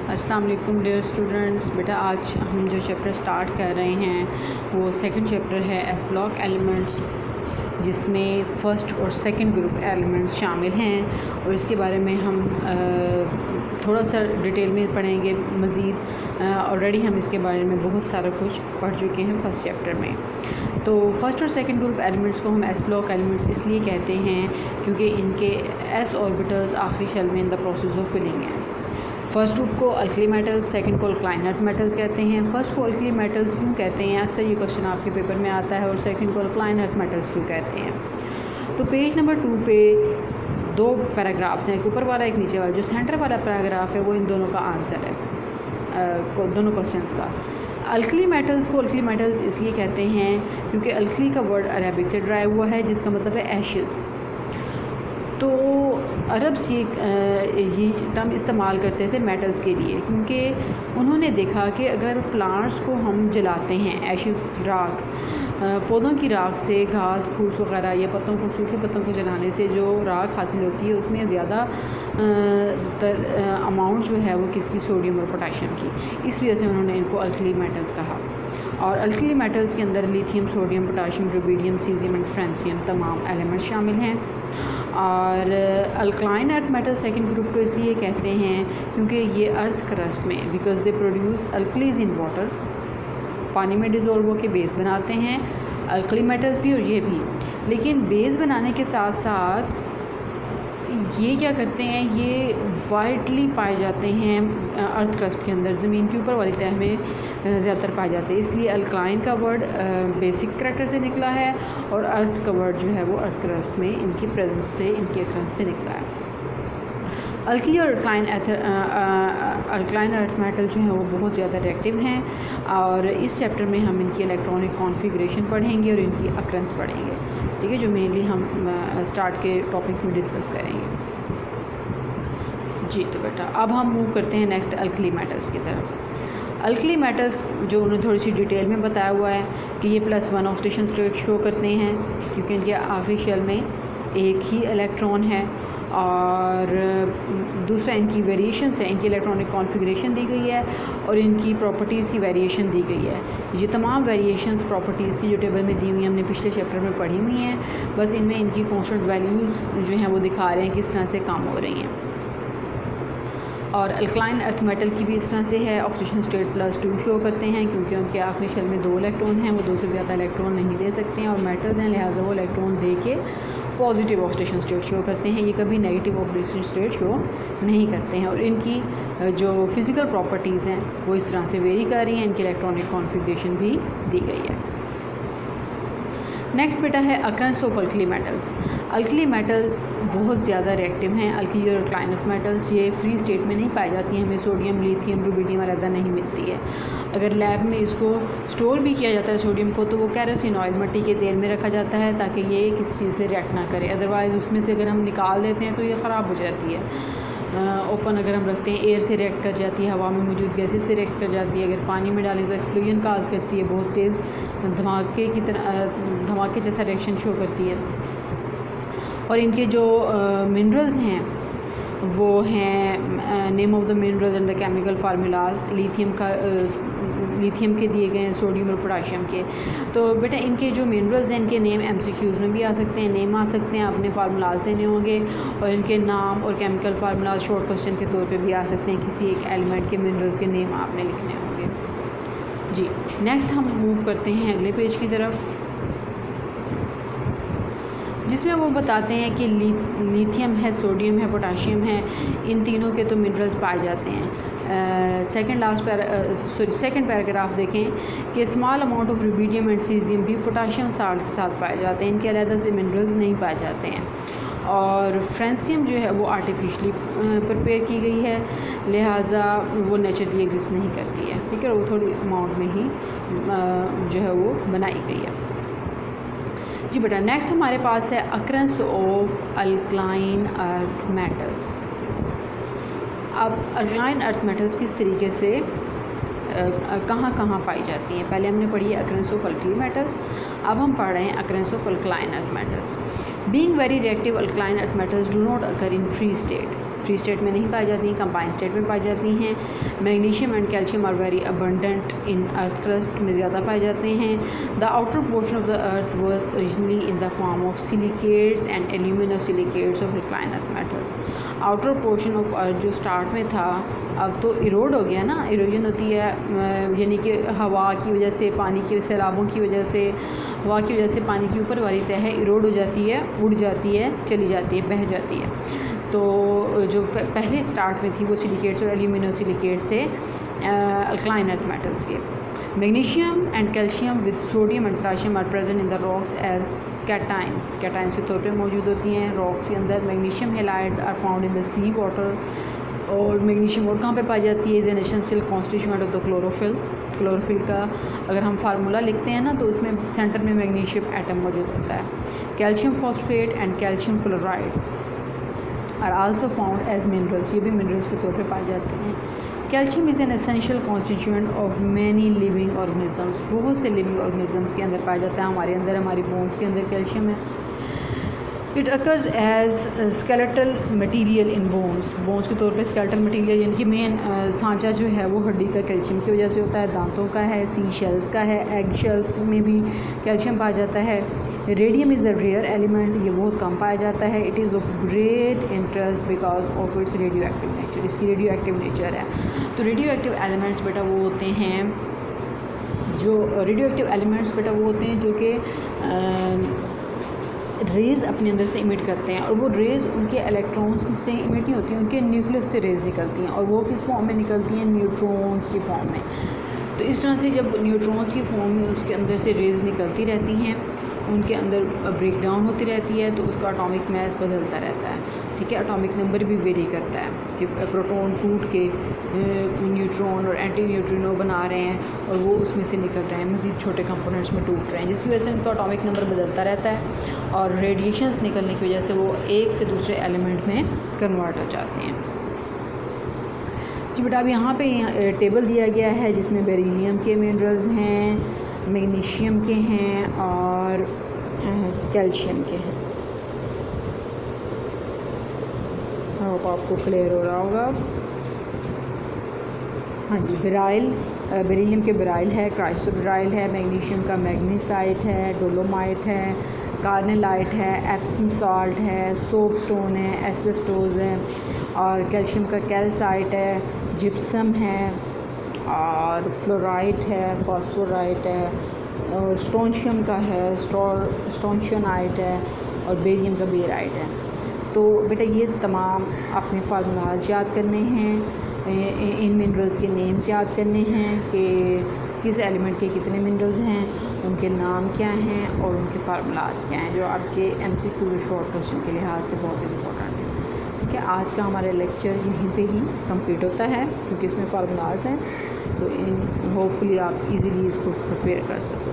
अस्सलाम वालेकुम dear students. बेटा आज हम जो चैप्टर स्टार्ट कर रहे हैं वो सेकंड चैप्टर है एस ब्लॉक एलिमेंट्स, जिसमें फ़र्स्ट और सेकंड ग्रुप एलिमेंट्स शामिल हैं और इसके बारे में हम थोड़ा सा डिटेल में पढ़ेंगे मज़ीद। ऑलरेडी हम इसके बारे में बहुत सारा कुछ पढ़ चुके हैं फ़र्स्ट चैप्टर में। तो फ़र्स्ट और सेकंड ग्रुप एलिमेंट्स को हम एस ब्लॉक एलिमेंट्स इसलिए कहते हैं क्योंकि इनके एस ऑर्बिटल्स आखिरी शेल में in the process of filling हैं। फर्स्ट ग्रुप को अल्कली मेटल्स, सेकंड को अल्कलाइन अर्थ मेटल्स कहते हैं। फर्स्ट को अल्कली मेटल्स क्यों कहते हैं, अक्सर ये क्वेश्चन आपके पेपर में आता है, और सेकंड को अल्कलाइन अर्थ मेटल्स क्यों कहते हैं। तो पेज नंबर 2 पे दो पैराग्राफ्स हैं, एक ऊपर वाला एक नीचे वाला। जो सेंटर वाला पैराग्राफ है वो इन दोनों का आंसर है, दोनों क्वेश्चंस का। अल्कली मेटल्स को अल्कली मेटल्स इसलिए कहते हैं क्योंकि अल्कली का वर्ड अरेबिक से ड्राइव हुआ है, जिसका मतलब है एशेस। तो अरब ये टर्म इस्तेमाल करते थे मेटल्स के लिए, क्योंकि उन्होंने देखा कि अगर प्लांट्स को हम जलाते हैं, एशेस राख, पौधों की राख से घास फूस वगैरह या पत्तों को, सूखे पत्तों को जलाने से जो राख हासिल होती है उसमें ज़्यादा अमाउंट जो है वो किसकी, सोडियम और पोटाशियम की। इस वजह से उन्होंने इनको अल्कली मेटल्स कहा। और अल्कली मेटल्स के अंदर lithium, sodium, potassium, rubidium, caesium and francium तमाम एलिमेंट्स शामिल हैं। और alkaline earth metal second group को इसलिए कहते हैं क्योंकि ये अर्थ क्रस्ट में, because they produce alkalis in water, पानी में डिज़ोल्व होकर बेस बनाते हैं, अल्कली मेटल्स भी और ये भी। लेकिन बेस बनाने के साथ साथ ये क्या करते हैं, ये वाइडली पाए जाते हैं अर्थ क्रस्ट के अंदर, ज़मीन के ऊपर वाली तह में ज़्यादातर पाए जाते हैं। इसलिए अल्कलाइन का वर्ड बेसिक करैक्टर से निकला है और अर्थ का वर्ड जो है वो अर्थ क्रस्ट में इनकी प्रेजेंस से, इनकी अक्रंस से निकला है। अल्कली और अल्कलाइन अर्थ मेटल जो है वो बहुत ज़्यादा रिएक्टिव हैं, और इस चैप्टर में हम इनकी इलेक्ट्रॉनिक कॉन्फ़िगरेशन पढ़ेंगे और इनकी अक्रंस पढ़ेंगे, ठीक है, जो मेनली हम स्टार्ट के टॉपिक्स में डिस्कस करेंगे। जी तो बेटा अब हम मूव करते हैं नेक्स्ट अल्कली मेटल्स की तरफ। अल्कली मेटल्स जो उन्होंने थोड़ी सी डिटेल में बताया हुआ है कि ये +1 ऑक्सीडेशन स्टेट शो करते हैं, क्योंकि इनके आखिरी शेल में एक ही इलेक्ट्रॉन है। और दूसरा इनकी वेरिएशंस है, इनकी इलेक्ट्रॉनिक कॉन्फ़िगरेशन दी गई है और इनकी प्रॉपर्टीज़ की वेरिएशन दी गई है। ये तमाम वेरिएशंस प्रॉपर्टीज़ की जो टेबल में दी हुई हैं हमने पिछले चैप्टर में पढ़ी हुई हैं, बस इनमें इनकी कॉन्स्टेंट वैल्यूज़ जो हैं वो दिखा रहे हैं किस तरह से काम हो रही हैं। और अल्कलाइन अर्थ मेटल की भी इस तरह से है, ऑक्सीडेशन स्टेट +2 शो करते हैं, क्योंकि उनके आखिरी शेल में 2 इलेक्ट्रॉन हैं, वो 2 से ज़्यादा इलेक्ट्रॉन नहीं दे सकते हैं और मेटल्स हैं, लिहाजा वो इलेक्ट्रॉन दे के पॉजिटिव ऑक्सीडेशन स्टेट शो करते हैं। ये कभी नेगेटिव ऑक्सीडेशन स्टेट शो नहीं करते हैं। और इनकी जो फिज़िकल प्रॉपर्टीज़ हैं वो इस तरह से वेरी कर रही हैं, इनकी इलेक्ट्रॉनिक कॉन्फ़िगरेशन भी दी गई है। नेक्स्ट बेटा है अक्रंस of alkali metals. Alkali metals बहुत ज़्यादा रिएक्टिव हैं। अल्कली और अल्कलाइन अर्थ मेटल्स ये फ्री स्टेट में नहीं पाई जाती हैं, हमें सोडियम, लिथियम, रुबीडियम अलग नहीं मिलती है। अगर लैब में इसको स्टोर भी किया जाता है सोडियम को, तो वो केरोसिन ऑयल, मिट्टी के तेल में रखा जाता है ताकि ये किसी चीज़ से रिएक्ट ना करे। अदरवाइज़ उसमें से अगर हम निकाल देते हैं तो ये ख़राब हो जाती है। ओपन अगर हम रखते हैं, एयर से रिएक्ट कर जाती है, हवा में मौजूद गैसेस से रिएक्ट कर जाती है। अगर पानी में डालें तो एक्सप्लोजन काज करती है, बहुत तेज़ धमाके की तरह, धमाके जैसा रिएक्शन शो करती है। और इनके जो मिनरल्स हैं वो हैं, name of the minerals and the chemical formulas, lithium के दिए गए हैं, सोडियम और पोटाशियम के। तो बेटा इनके जो मिनरल्स हैं इनके नेम MCQs में भी आ सकते हैं, नेम आ सकते हैं, आपने फार्मूलाज देने होंगे, और इनके नाम और केमिकल फार्मूलाज शॉर्ट क्वेश्चन के तौर पे भी आ सकते हैं, किसी एक एलिमेंट के मिनरल्स के नेम आपने लिखने होंगे। जी नेक्स्ट हम मूव करते हैं अगले पेज की तरफ, जिसमें वो बताते हैं कि लिथियम है, सोडियम है, पोटाशियम है, इन तीनों के तो मिनरल्स पाए जाते हैं। सेकंड पैराग्राफ देखें कि small amount of rubidium and caesium भी पोटाशियम साल्ट के साथ पाए जाते हैं, इनके अलग से मिनरल्स नहीं पाए जाते हैं। और फ्रांसियम जो है वो आर्टिफिशली प्रिपेयर की गई है, लिहाजा वो नेचुरली एग्जिस्ट नहीं करती है, ठीक है, वो थोड़ी अमाउंट में ही जो है वो बनाई गई है। जी बेटा नेक्स्ट हमारे पास है अक्रंस ऑफ अल्कलाइन अर्थ मेटल्स। अब अल्कलाइन अर्थ मेटल्स किस तरीके से कहाँ कहाँ पाई जाती हैं। पहले हमने पढ़ी है अक्रंस ऑफ अल्कली मेटल्स, अब हम पढ़ रहे हैं अक्रंस of alkaline earth metals. Being very reactive, alkaline earth metals do not occur in free state. Free state में नहीं पाई जाती, कंबाइंड स्टेट में पाई जाती हैं। Magnesium and calcium are very abundant in earth crust में ज़्यादा पाए जाते हैं। The outer portion of the earth was originally in the form of silicates and alumino silicates of recline earth metals. Outer portion of earth जो start में था अब तो इरोड हो गया ना, इरोजन होती है यानी कि हवा की वजह से, पानी की सैलाबों की वजह से, हवा की वजह से पानी की ऊपर वाली तह इरोड हो जाती है, उड़ जाती है, चली जाती है, बह जाती है। तो जो पहले स्टार्ट में थी वो सिलिकेट्स और एल्यूमिनो सिलिकेट्स थे अल्कलाइन अर्थ मेटल्स के। Magnesium and calcium with sodium and potassium are present in the rocks as cations, cations के तौर पे मौजूद होती हैं रॉक्स के अंदर। Magnesium halides are found in the sea water. और मैग्नीशियम और कहाँ पे पाई जाती है? Is an essential constituent of the chlorophyll. Chlorophyll का अगर हम फार्मूला लिखते हैं ना तो उसमें सेंटर में मैग्नीशियम एटम मौजूद होता है। Calcium phosphate and calcium fluoride are also found as minerals, ये भी मिनरल्स के तौर पे पाए जाते हैं। Calcium is an essential constituent of many living organisms, बहुत से लिविंग ऑर्गेनिजम्स के अंदर पाया जाता है। हमारे अंदर, हमारी बोन्स के अंदर कैल्शियम है। It occurs as skeletal material in bones, bones के तौर पे स्केलेटल मटीरियल यानी कि मेन सांचा जो है वो हड्डी का कैल्शियम की वजह से होता है, दांतों का है, सी शेल्स का है, एग शेल्स में भी कैल्शियम पाया जाता है। Radium is a rare element, ये बहुत कम पाया जाता है। It is of great interest because of its radio active nature, इसकी रेडियो एक्टिव नेचर है। तो रेडियो एक्टिव एलिमेंट्स बेटा वो होते हैं जो कि रेज़ अपने अंदर से इमिट करते हैं, और वो रेज़ उनके इलेक्ट्रॉन्स से इमिट नहीं होती हैं, उनके न्यूक्लियस से रेज़ निकलती हैं, और वो किस फॉर्म में निकलती हैं? न्यूट्रॉन्स की फॉर्म में। तो इस तरह से जब न्यूट्रॉन्स की फॉर्म में उसके अंदर से रेज़ निकलती रहती हैं, उनके अंदर ब्रेक डाउन होती रहती है, तो उसका एटॉमिक मास बदलता रहता है, ठीक है। एटॉमिक नंबर भी वेरी करता है कि प्रोटॉन टूट के न्यूट्रॉन और एंटी न्यूट्रिनो बना रहे हैं, और वो उसमें से निकल रहे हैं, मज़ीद छोटे कंपोनेंट्स में टूट रहे हैं, जिसकी वजह से उनका एटॉमिक नंबर बदलता रहता है, और रेडिएशंस निकलने की वजह से वो एक से दूसरे एलिमेंट में कन्वर्ट हो जाते हैं। जी बेटा, अब यहाँ पे टेबल दिया गया है जिसमें बेरिलियम के मिनरल्स हैं, मैग्नीशियम के हैं और कैल्शियम के हैं। होप आपको क्लियर हो रहा होगा। हाँ जी, बेरिलियम के बेराइल है, क्राइसोबेराइल है, मैग्नीशियम का मैग्नीसाइट है, डोलोमाइट है, कार्नेलाइट है, एप्सम सॉल्ट है, सोप स्टोन है, एस्बेस्टोस है, और कैल्शियम का कैल्साइट है, जिप्सम है, और फ्लोराइट है, फॉस्फोराइट है, और स्ट्रोंशियम का है, स्ट्रोंशियनाइट है, और बेरियम का बेराइट है। तो बेटा ये तमाम अपने फार्मूलाज याद करने हैं, इन मिनरल्स के नेम्स याद करने हैं कि किस एलिमेंट के कितने मिनरल्स हैं, उनके नाम क्या हैं और उनके फार्मूलाज क्या हैं, जो आपके MCQ शॉर्ट क्वेश्चन के लिहाज से बहुत इंपॉर्टेंट है। ठीक है, आज का हमारा लेक्चर यहीं पे ही कंप्लीट होता है क्योंकि इसमें फार्मूलाज हैं, तो होपफुली आप इजीली इसको प्रिपेयर कर सको।